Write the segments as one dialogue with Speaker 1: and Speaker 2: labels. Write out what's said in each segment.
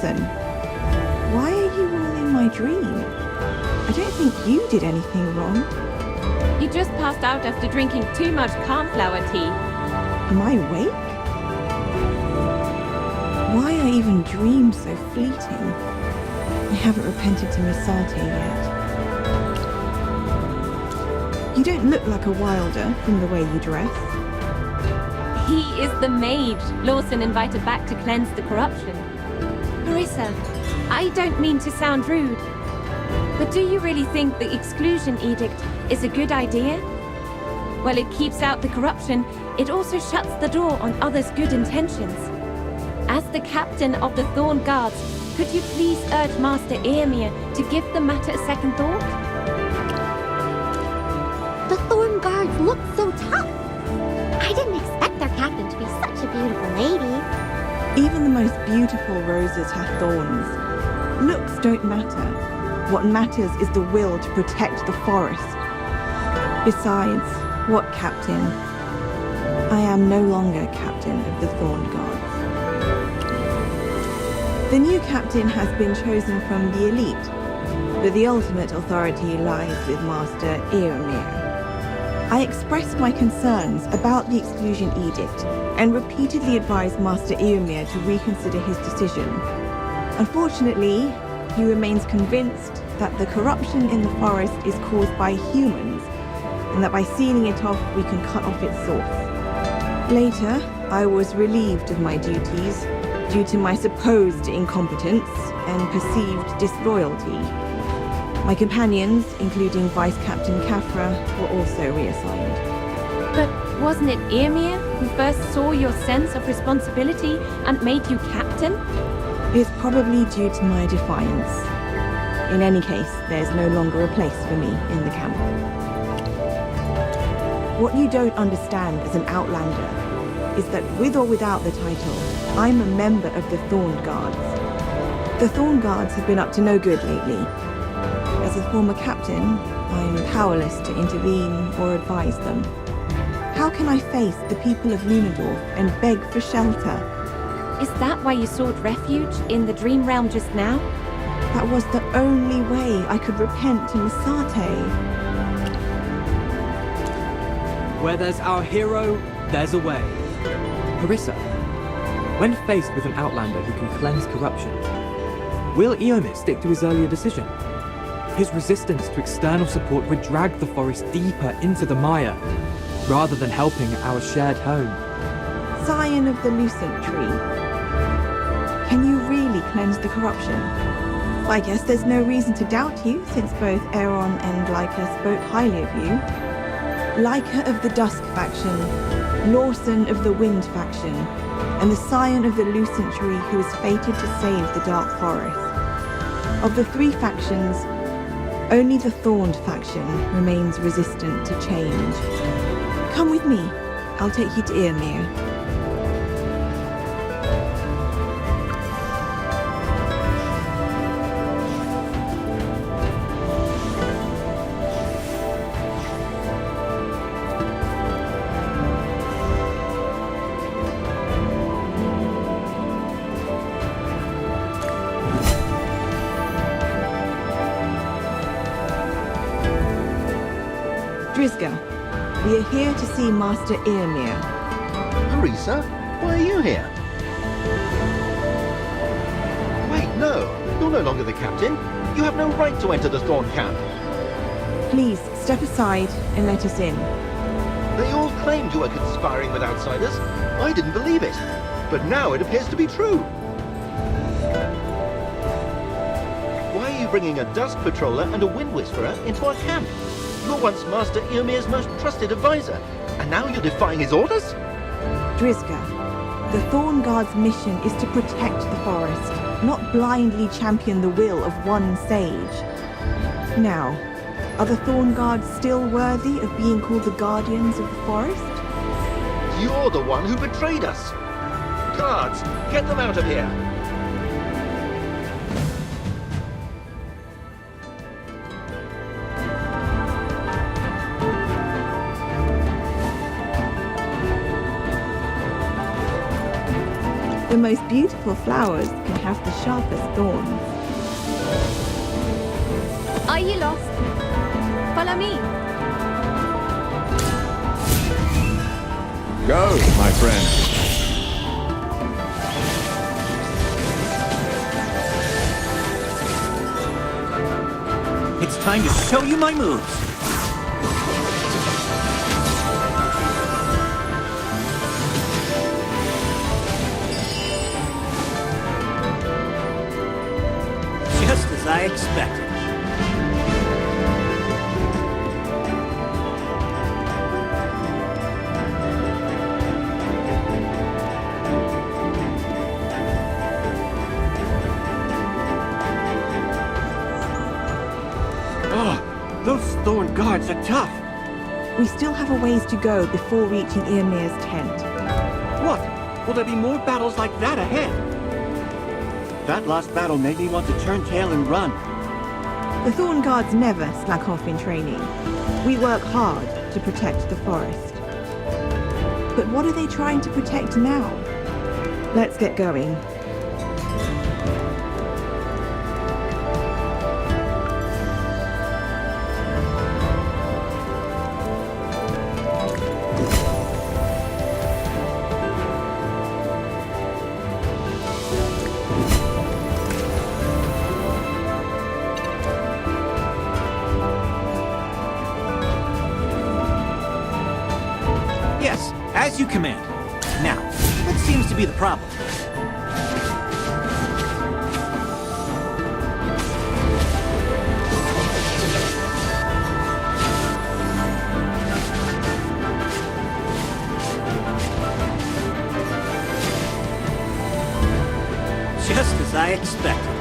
Speaker 1: Listen, why are you all in my dream? I don't think you did anything wrong.
Speaker 2: You just passed out after drinking too much cornflower tea.
Speaker 1: Am I awake? Why are even dreams so fleeting? I haven't repented to Miss Sarte yet. You don't look like a wilder from the way you dress.
Speaker 2: He is the mage Lawson invited back to cleanse the corruption. Parisa, I don't mean to sound rude, but do you really think the exclusion edict is a good idea? While it keeps out the corruption, it also shuts the door on others' good intentions. As the captain of the Thorn Guards, could you please urge Master Eomir to give the matter a second thought?
Speaker 3: The Thorn Guards look so tough. I didn't expect their captain to be such a beautiful lady.
Speaker 1: Even the most beautiful roses have thorns. Looks don't matter. What matters is the will to protect the forest. Besides, what captain? I am no longer captain of the Thorn Guards. The new captain has been chosen from the elite, but the ultimate authority lies with Master Eomir. I expressed my concerns about the exclusion edict and repeatedly advised Master Eomir to reconsider his decision. Unfortunately, he remains convinced that the corruption in the forest is caused by humans, and that by sealing it off, we can cut off its source. Later, I was relieved of my duties due to my supposed incompetence and perceived disloyalty. My companions, including Vice Captain Kafra, were also reassigned.
Speaker 2: But wasn't it Eomir who first saw your sense of responsibility and made you captain?
Speaker 1: It's probably due to my defiance. In any case, there's no longer a place for me in the camp. What you don't understand as an Outlander is that with or without the title, I'm a member of the Thorn Guards. The Thorn Guards have been up to no good lately. As a former captain, I'm powerless to intervene or advise them. How can I face the people of Lunadorf and beg for shelter?
Speaker 2: Is that why you sought refuge in the Dream Realm just now?
Speaker 1: That was the only way I could repent to Miss Sarte.
Speaker 4: Where there's our hero, there's a way. Parisa, when faced with an Outlander who can cleanse corruption, will Eomir stick to his earlier decision? His resistance to external support would drag the forest deeper into the mire, rather than helping our shared home.
Speaker 1: Scion of the Lucent Tree, can you really cleanse the corruption? I guess there's no reason to doubt you, since both Aaron and Leica spoke highly of you. Leica of the Dusk faction, Lawson of the Wind faction, and the Scion of the Lucent Tree who is fated to save the Dark Forest. Of the three factions, only the Thorned faction remains resistant to change. Come with me. I'll take you to Eomir. Drizga, we are here to see Master Eomir.
Speaker 5: Parisa, why are you here? Wait, no. You're no longer the captain. You have no right to enter the Thorn camp.
Speaker 1: Please, step aside and let us in.
Speaker 5: They all claimed you were conspiring with outsiders. I didn't believe it. But now it appears to be true. Why are you bringing a Dusk Patroller and a Wind Whisperer into our camp? You're once Master Eomir's most trusted advisor, and now you're defying his orders?
Speaker 1: Drizga, the Thorn Guard's mission is to protect the forest, not blindly champion the will of one sage. Now, are the Thorn Guards still worthy of being called the Guardians of the Forest?
Speaker 5: You're the one who betrayed us. Guards, get them out of here.
Speaker 1: The most beautiful flowers can have the sharpest thorns.
Speaker 2: Are you lost? Follow me.
Speaker 6: Go, my friend.
Speaker 7: It's time to show you my moves. Just as I expected.
Speaker 8: Those thorn guards are tough.
Speaker 1: We still have a ways to go before reaching Eomir's tent.
Speaker 8: What? Will there be more battles like that ahead? That last battle made me want to turn tail and run.
Speaker 1: The Thorn Guards never slack off in training. We work hard to protect the forest. But what are they trying to protect now? Let's get going.
Speaker 7: Yes, as you command. Now, what seems to be the problem? Just as I expected.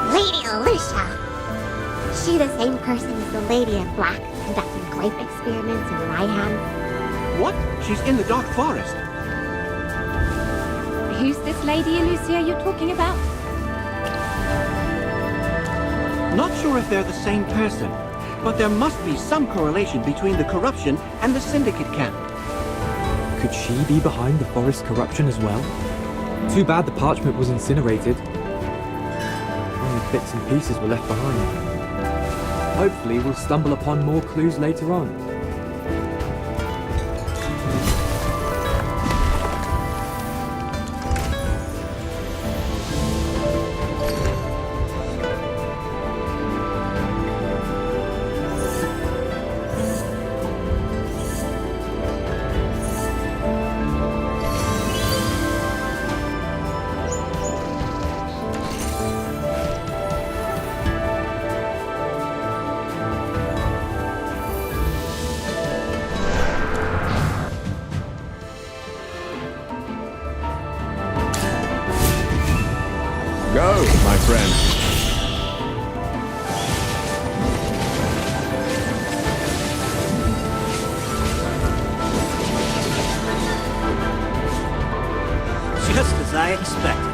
Speaker 3: Lady Alicia! She the same person as the lady in black conducting grape experiments in Rhyham?
Speaker 8: What? She's in the dark forest.
Speaker 2: Who's this lady, Alicia, you're talking about?
Speaker 8: Not sure if they're the same person, but there must be some correlation between the corruption and the Syndicate camp.
Speaker 4: Could she be behind the forest corruption as well? Too bad the parchment was incinerated. Only bits and pieces were left behind. Hopefully we'll stumble upon more clues later on.
Speaker 6: Go, my friend.
Speaker 7: Just as I expected.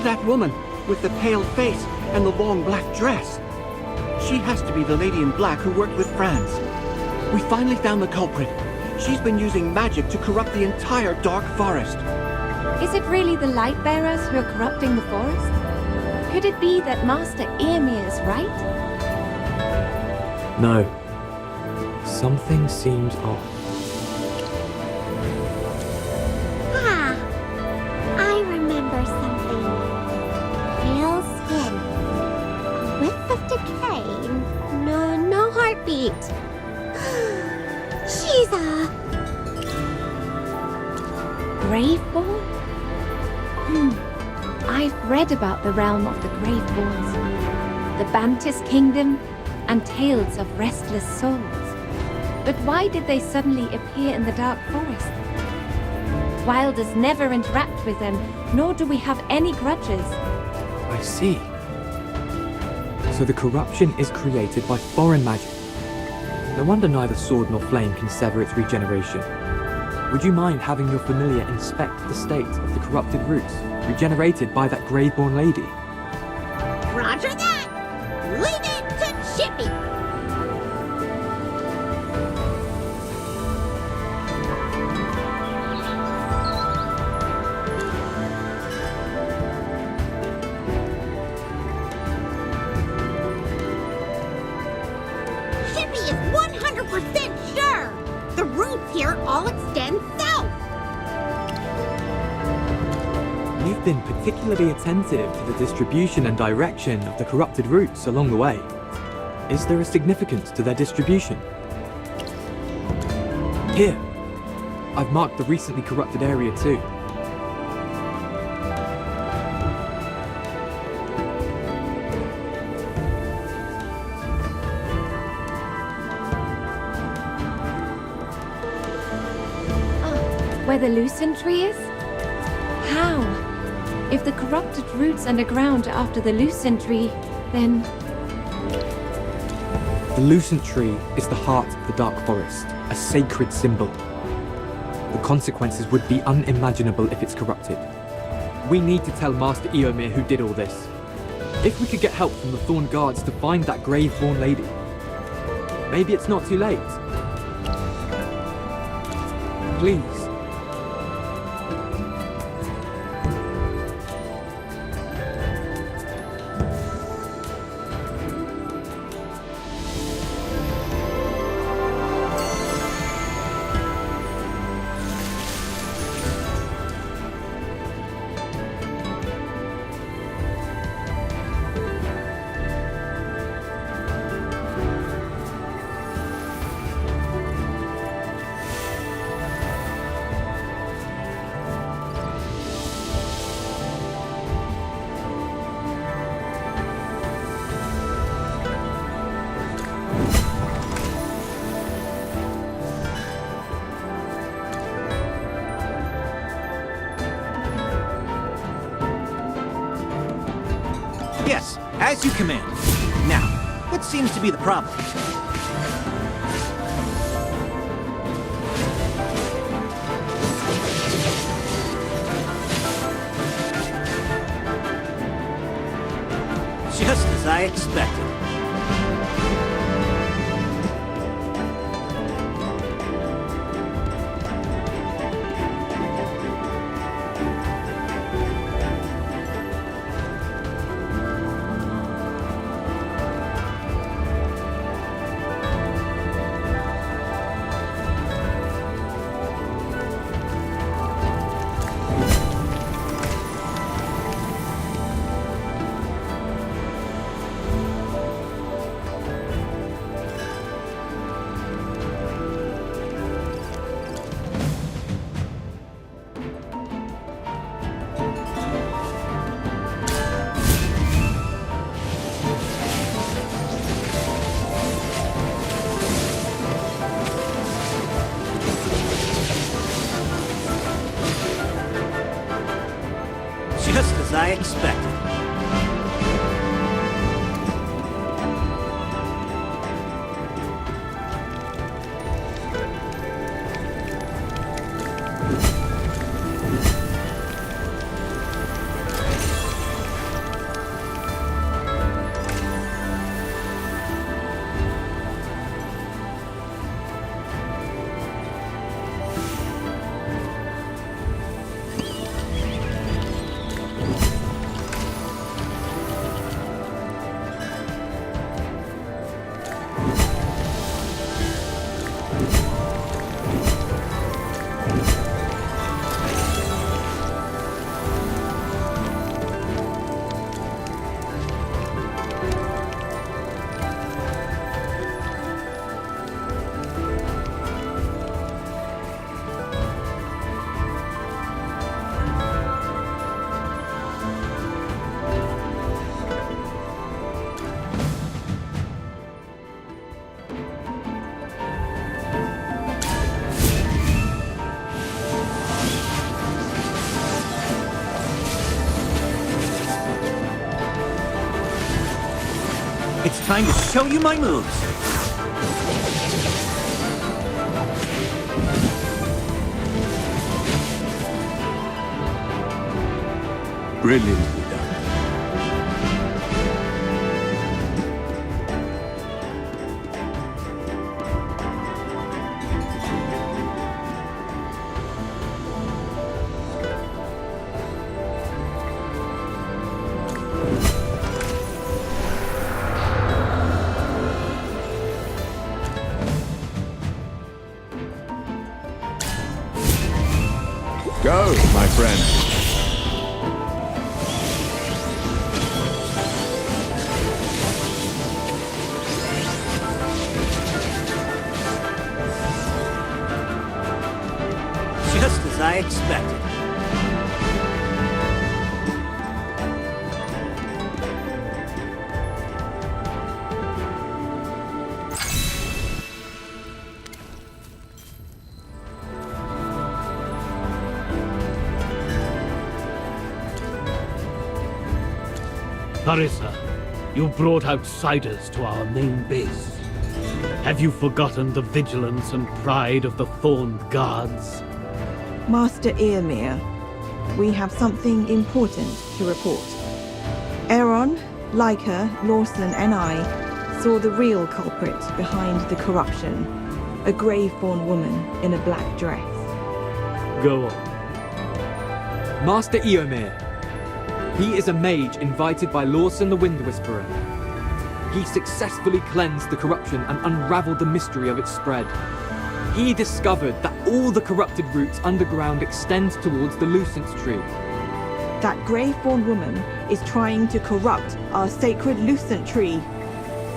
Speaker 8: That woman with the pale face and the long black dress. She has to be the lady in black who worked with Franz. We finally found the culprit. She's been using magic to corrupt the entire Dark Forest.
Speaker 2: Is it really the light bearers who are corrupting the forest? Could it be that Master Eomir's right?
Speaker 4: No. Something seems off.
Speaker 3: Ah, I remember something. Pale skin. A whiff of decay. No heartbeat. She's a...
Speaker 2: Graveborn? I've read about the realm of the Graveborns, the Bantis Kingdom, and tales of restless souls. But why did they suddenly appear in the Dark Forest? Wilders never interact with them, nor do we have any grudges.
Speaker 4: I see. So the corruption is created by foreign magic. No wonder neither sword nor flame can sever its regeneration. Would you mind having your familiar inspect the state of the corrupted roots, regenerated by that Graveborn lady?
Speaker 3: Roger that! Leave it to Chippy! Chippy is 100% sure! The roots here all extend south!
Speaker 4: You've been particularly attentive to the distribution and direction of the corrupted roots along the way. Is there a significance to their distribution? Here, I've marked the recently corrupted area too.
Speaker 2: Where the Lucent tree is? How? If the corrupted roots underground are after the Lucent tree, then...
Speaker 4: The Lucent tree is the heart of the Dark Forest, a sacred symbol. The consequences would be unimaginable if it's corrupted. We need to tell Master Eomir who did all this. If we could get help from the Thorn Guards to find that Graveborn lady. Maybe it's not too late. Please.
Speaker 7: Yes, as you command. Now, what seems to be the problem? Just as I expected. Just as I expected. It's time to show you my moves.
Speaker 6: Brilliantly done. Go, my friend.
Speaker 7: Just as I expected.
Speaker 9: Parisa, you brought outsiders to our main base. Have you forgotten the vigilance and pride of the Thorned Guards?
Speaker 1: Master Eomir, we have something important to report. Aaron, Leica, Lawson, and I saw the real culprit behind the corruption. A grave-born woman in a black dress.
Speaker 9: Go on.
Speaker 4: Master Eomir. He is a mage invited by Lawson the Wind Whisperer. He successfully cleansed the corruption and unraveled the mystery of its spread. He discovered that all the corrupted roots underground extend towards the Lucence Tree.
Speaker 1: That grave-born woman is trying to corrupt our sacred Lucent Tree.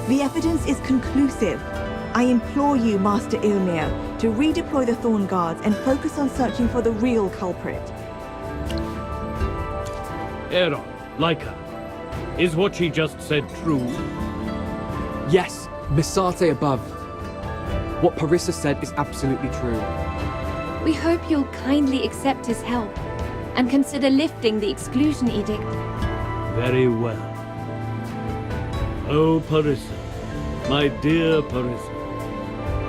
Speaker 1: The evidence is conclusive. I implore you, Master Eomir, to redeploy the Thorn Guards and focus on searching for the real culprit.
Speaker 9: Aaron, Leica, is what she just said true?
Speaker 4: Yes, Misate above. What Parisa said is absolutely true.
Speaker 2: We hope you'll kindly accept his help and consider lifting the exclusion edict.
Speaker 9: Very well. Oh, Parisa, my dear Parisa,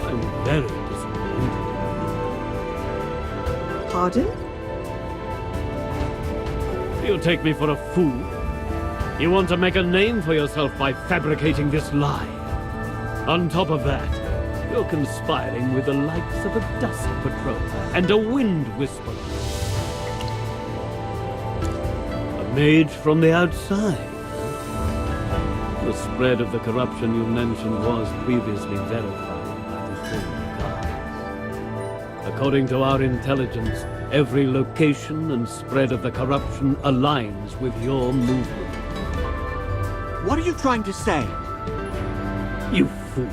Speaker 9: I'm very disappointed.
Speaker 1: Pardon?
Speaker 9: You take me for a fool? You want to make a name for yourself by fabricating this lie. On top of that, you're conspiring with the likes of a Dusk Patrol and a Wind Whisperer. A mage from the outside. The spread of the corruption you mentioned was previously verified by the Thorn Guards. According to our intelligence, every location and spread of the corruption aligns with your movement.
Speaker 8: What are you trying to say?
Speaker 9: You fool.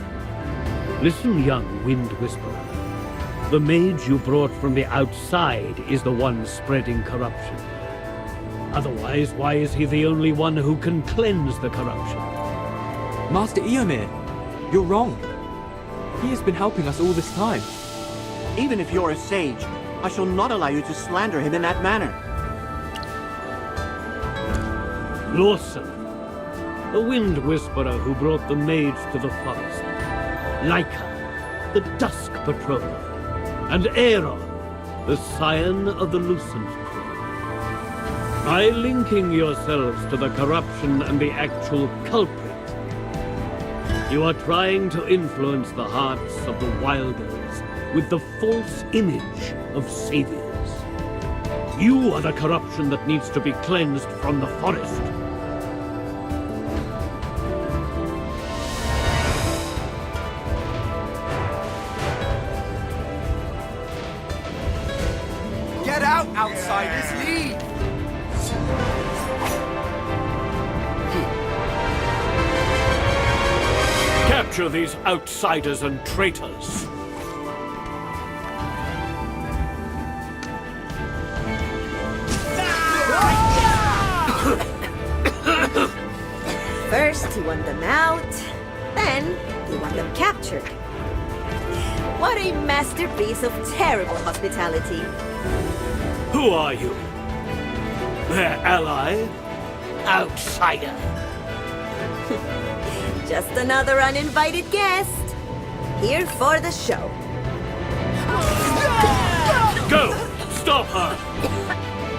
Speaker 9: Listen, young Wind Whisperer. The mage you brought from the outside is the one spreading corruption. Otherwise, why is he the only one who can cleanse the corruption?
Speaker 4: Master Eomir, you're wrong. He has been helping us all this time.
Speaker 8: Even if you're a sage, I shall not allow you to slander him in that manner.
Speaker 9: Lawson, the Wind Whisperer who brought the mage to the forest. Leica, the Dusk Patroller. And Aaron, the Scion of the Lucent Tree. By linking yourselves to the corruption and the actual culprit, you are trying to influence the hearts of the Wilders with the false image of saviors. You are the corruption that needs to be cleansed from the forest.
Speaker 10: out, outsiders! Leave!
Speaker 9: Capture these outsiders and traitors.
Speaker 11: First, you want them out, then you want them captured. What a masterpiece of terrible hospitality.
Speaker 9: Who are you? Their ally? Outsider.
Speaker 11: Just another uninvited guest. Here for the show.
Speaker 9: Go! Stop her!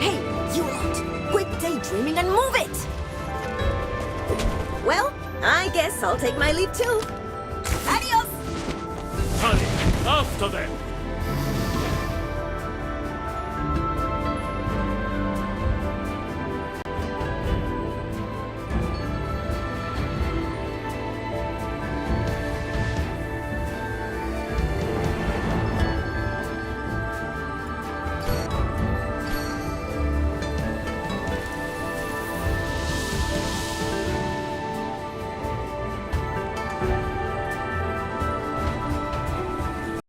Speaker 11: Hey, you lot! Quit daydreaming and move it! Well, I guess I'll take my leave too. Adios!
Speaker 9: Hurry! After them!